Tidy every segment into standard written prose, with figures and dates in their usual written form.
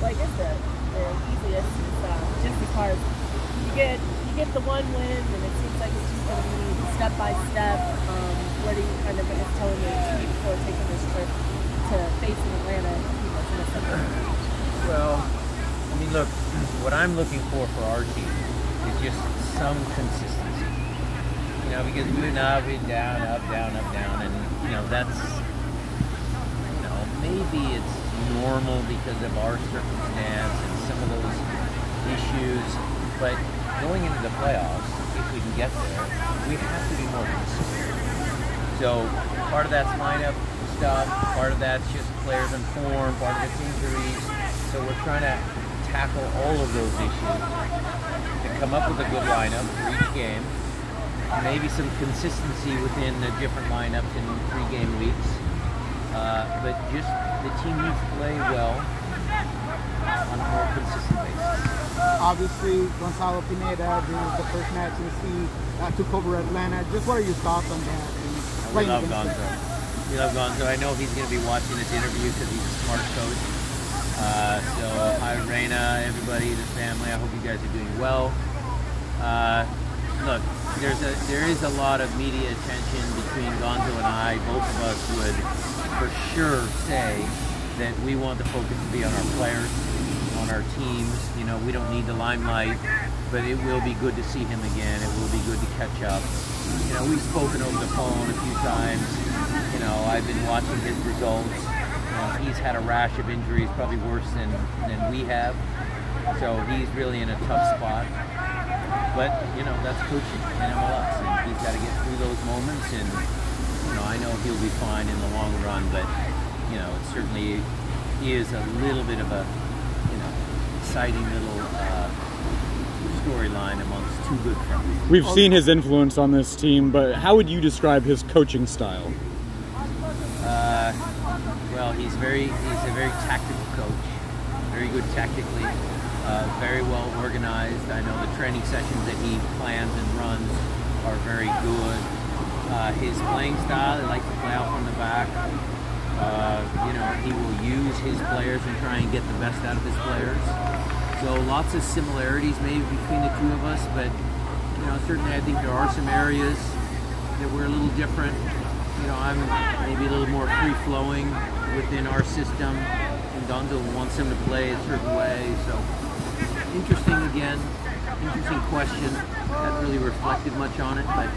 Well, I guess the easiest is just as far as you get the one win, and it seems like it's just going to be step by step. What are you kind of telling your team before taking this trip to facing Atlanta in a second? Well, I mean, look, what I'm looking for our team is just some consistency. You know, because we're up, down, up, down, up, down, and you know that's, you know, maybe it's normal because of our circumstance and some of those issues, but going into the playoffs, if we can get there, we have to be more consistent. So part of that's lineup stuff, part of that's just players in form, part of it's injuries. So we're trying to tackle all of those issues to come up with a good lineup for each game. Maybe some consistency within the different lineups in 3-game weeks. But just the team needs to play well on a more consistent basis. Obviously, Gonzalo Pineda, this is the first match in C, took over Atlanta. Just what are your thoughts on that? We love Gonzo. We love Gonzo. I know he's going to be watching this interview because he's a smart coach. So hi Reina, everybody, the family. I hope you guys are doing well. Look, there is a lot of media attention between Gonzo and I. Both of us would for sure say that we want the focus to be on our players, on our teams. You know, we don't need the limelight, but it will be good to see him again. It will be good to catch up. You know, we've spoken over the phone a few times. You know, I've been watching his results. You know, he's had a rash of injuries, probably worse than we have. So he's really in a tough spot. But, you know, that's coaching in MLS, and he's got to get through those moments, and, you know, I know he'll be fine in the long run, but, you know, it certainly is a little bit of a, you know, exciting little storyline amongst two good friends. We've seen his influence on this team, but how would you describe his coaching style? Well, he's a very tactical coach, very good tactically. Very well organized. I know the training sessions that he plans and runs are very good. His playing style, he likes to play out from the back. You know, he will use his players and try and get the best out of his players. So lots of similarities maybe between the two of us, but you know, certainly I think there are some areas that we're a little different. You know, I'm maybe a little more free-flowing within our system, and Gonzo wants him to play a certain way. So interesting again, interesting question. Haven't really reflected much on it, but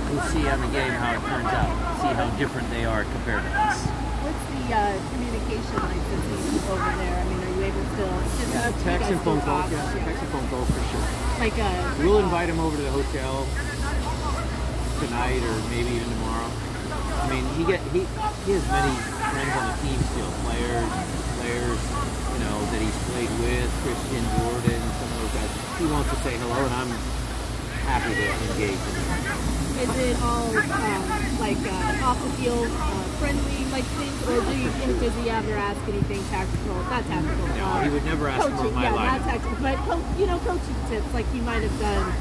we'll see on the game how it turns out. See how different they are compared to us. What's the communication like since he's over there? I mean, are you able to text and phone calls? Yeah, text and phone calls for sure. Like we'll invite him over to the hotel tonight or maybe even tomorrow. I mean, he has many friends on the team still, players, you know, that he's played with, Christian, Jordan, some of those guys. He wants to say hello, and I'm happy to engage with him. Is it all like off the field, friendly like things, or does he ever ask anything tactical? Not tactical. No, he would never ask coaching, about my life. Not tactical, but you know, coaching tips like you might have done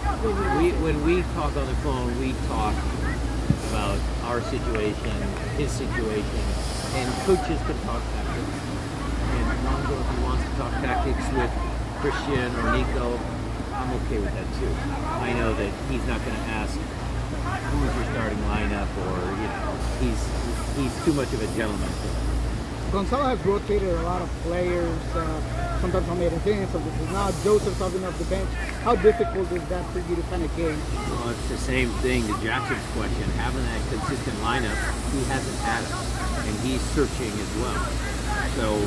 when we talk on the phone. We talk about our situation, his situation, and coaches can talk tactics. And Gonzo, if he wants to talk tactics with Christian or Nico, I'm okay with that too. I know that he's not going to ask who's your starting lineup, or you know, he's too much of a gentleman for that. Gonzalo has rotated a lot of players, sometimes on the advance, sometimes not. Joseph's coming off the bench. How difficult is that for you to kind of gauge? Well, it's the same thing to Jackson's question. Having that consistent lineup, he hasn't had it, and he's searching as well. So,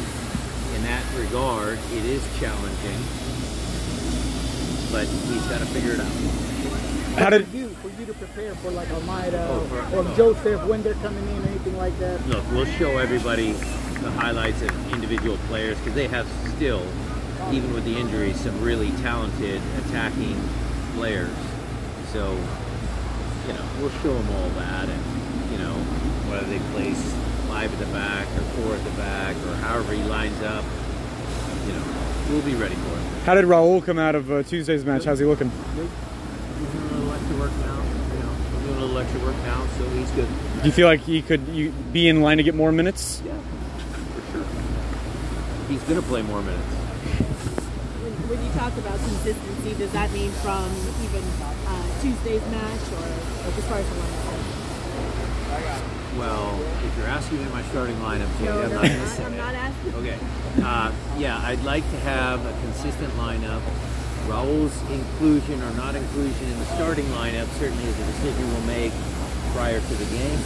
in that regard, it is challenging, but he's got to figure it out. How did for you to prepare for like Almeida or Joseph when they're coming in, anything like that? Look, we'll show everybody the highlights of individual players because they have still, even with the injuries, some really talented attacking players. So, you know, we'll show them all that, and you know, whether they place 5 at the back or 4 at the back or however he lines up, you know, we'll be ready for it. How did Raul come out of Tuesday's match? How's he looking? Good. He's doing a little extra work now. You know, we're doing a little extra work now, so he's good. Do you feel like he could be in line to get more minutes? Yeah. he's going to play more minutes. When you talk about consistency, does that mean from even Tuesday's match or as far as the lineup? Well, if you're asking me my starting lineup, Jay, No, I'm no, not going to say I'm it. not asking. Okay. Yeah, I'd like to have a consistent lineup. Raul's inclusion or not inclusion in the starting lineup certainly is a decision we'll make prior to the game.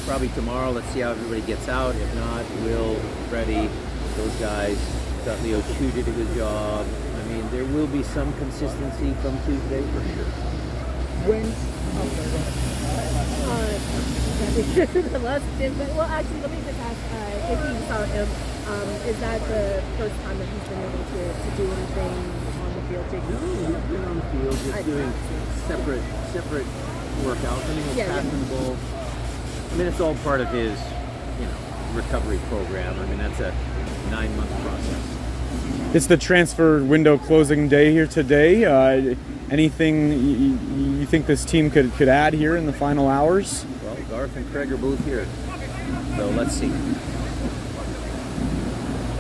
Probably tomorrow. Let's see how everybody gets out. If not, Will, Freddie, those guys. Thought Leo Chu did a good job. I mean, there will be some consistency from Tuesday for sure. When? Well, actually, let me just ask if you saw him. Is that the first time that he's been able to do anything on the field? No, he's been on the field just doing separate workouts. I mean, he's passing the ball. I mean, it's all part of his, recovery program. I mean, that's a 9-month process. It's the transfer window closing day here today. Anything you think this team could add here in the final hours? Well, Garth and Craig are both here, so let's see.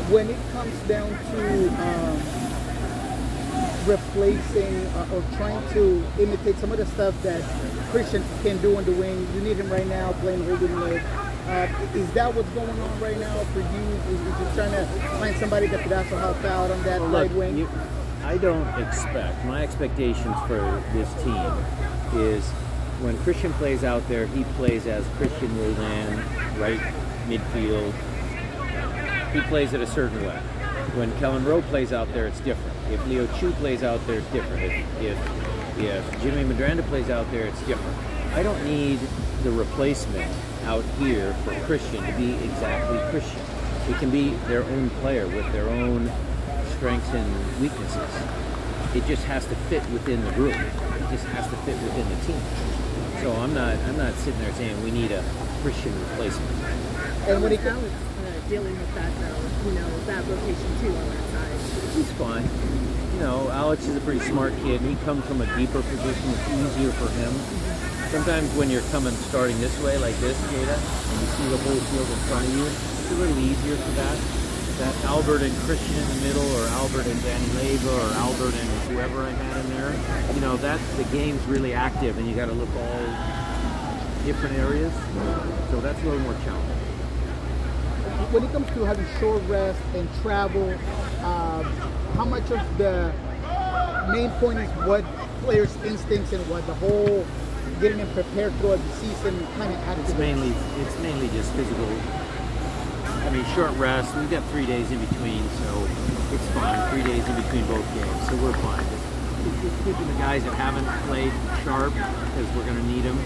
When it comes down to replacing or trying to imitate some of the stuff that Christian can do on the wing, you need him right now playing holding leg. Is that what's going on right now for you? Is you trying to find somebody that could also help out on that right wing? I don't expect. My expectations for this team is when Christian plays out there, he plays as Christian Roldan, right midfield. He plays it a certain way. When Kellen Rowe plays out there, it's different. If Leo Chu plays out there, it's different. If Jimmy Medranda plays out there, it's different. I don't need the replacement out here for Christian to be exactly Christian. It can be their own player with their own strengths and weaknesses. It just has to fit within the group. It just has to fit within the team. So I'm not sitting there saying we need a Christian replacement. And when Alex dealing with that though, that rotation too on that side. He's fine. Alex is a pretty smart kid. He comes from a deeper position. It's easier for him. Sometimes when you're starting this way, like this, Jada, and you see the whole field in front of you, it's a little easier for that. That Albert and Christian in the middle, or Albert and Danny Leyva, or Albert and whoever I had in there, the game's really active, and you got to look all different areas. So that's a little more challenging. When it comes to having short rest and travel, how much of the main point is what players' instincts and what the whole getting them prepared throughout the season kind of activates? It's mainly just physical. I mean, short rest. We've got 3 days in between, so it's fine. 3 days in between both games, so we're fine. It's keeping the guys that haven't played sharp because we're going to need them,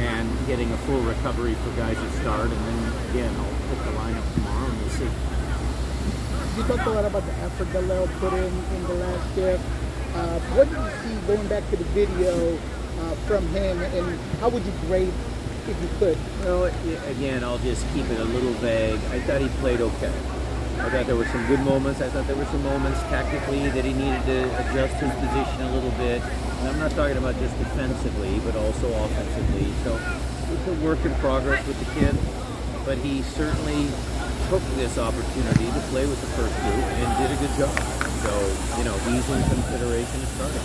and getting a full recovery for guys that start. And then again, I'll pick the lineup tomorrow, and we'll see. You talked a lot about the effort that Leo put in the last shift. What did you see going back to the video from him, and how would you grade if you could? Well, again, I'll just keep it a little vague. I thought he played okay. I thought there were some good moments. I thought there were some moments tactically that he needed to adjust his position a little bit. And I'm not talking about just defensively, but also offensively. So it's a work in progress with the kid. But he certainly took this opportunity to play with the first group and did a good job. So, he's in consideration as starting.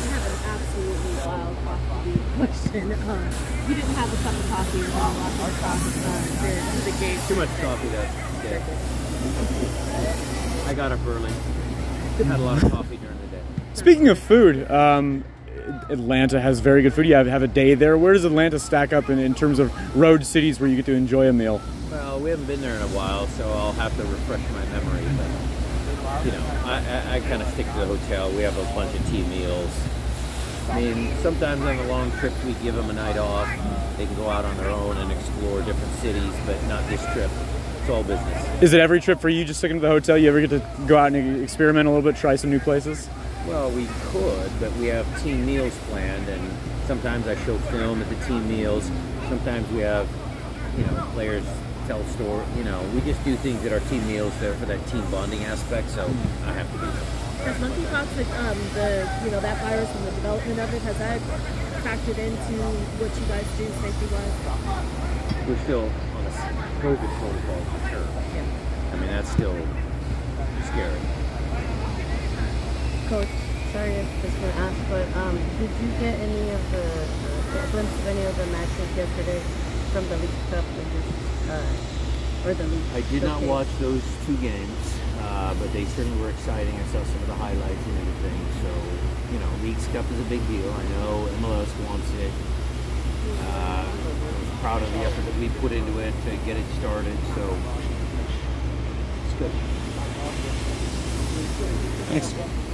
I have an absolutely wild coffee question. You didn't have a cup of coffee when you watched the game. Too much coffee that day. I got up early. Had a lot of coffee during the day. Speaking of food, Atlanta has very good food. You have a day there. Where does Atlanta stack up in terms of road cities where you get to enjoy a meal? Well, we haven't been there in a while, so I'll have to refresh my memory. But, I kind of stick to the hotel. We have a bunch of team meals. I mean, sometimes on the long trips we give them a night off. They can go out on their own and explore different cities, but not this trip. It's all business. Is it every trip for you just sticking to the hotel? You ever get to go out and experiment a little bit, try some new places? Well, we could, but we have team meals planned, and sometimes I show film at the team meals. Sometimes we have, players tell story. We just do things at our team meals there for that team bonding aspect. So I have to be there. Has monkeypox, that virus and the development of it, has that factored into what you guys do safety-wise? We're still on a COVID protocol for sure. Yeah. I mean, that's still scary. Coach, sorry if this was asked, but did you get any of the a glimpse of any of the matches yesterday from the League Cup or the League? I did not Showcase? watch those two games, but they certainly were exciting. I saw some of the highlights and everything. So, you know, League Cup is a big deal. I know MLS wants it. I was proud of the effort that we put into it to get it started. So, it's good. Thanks.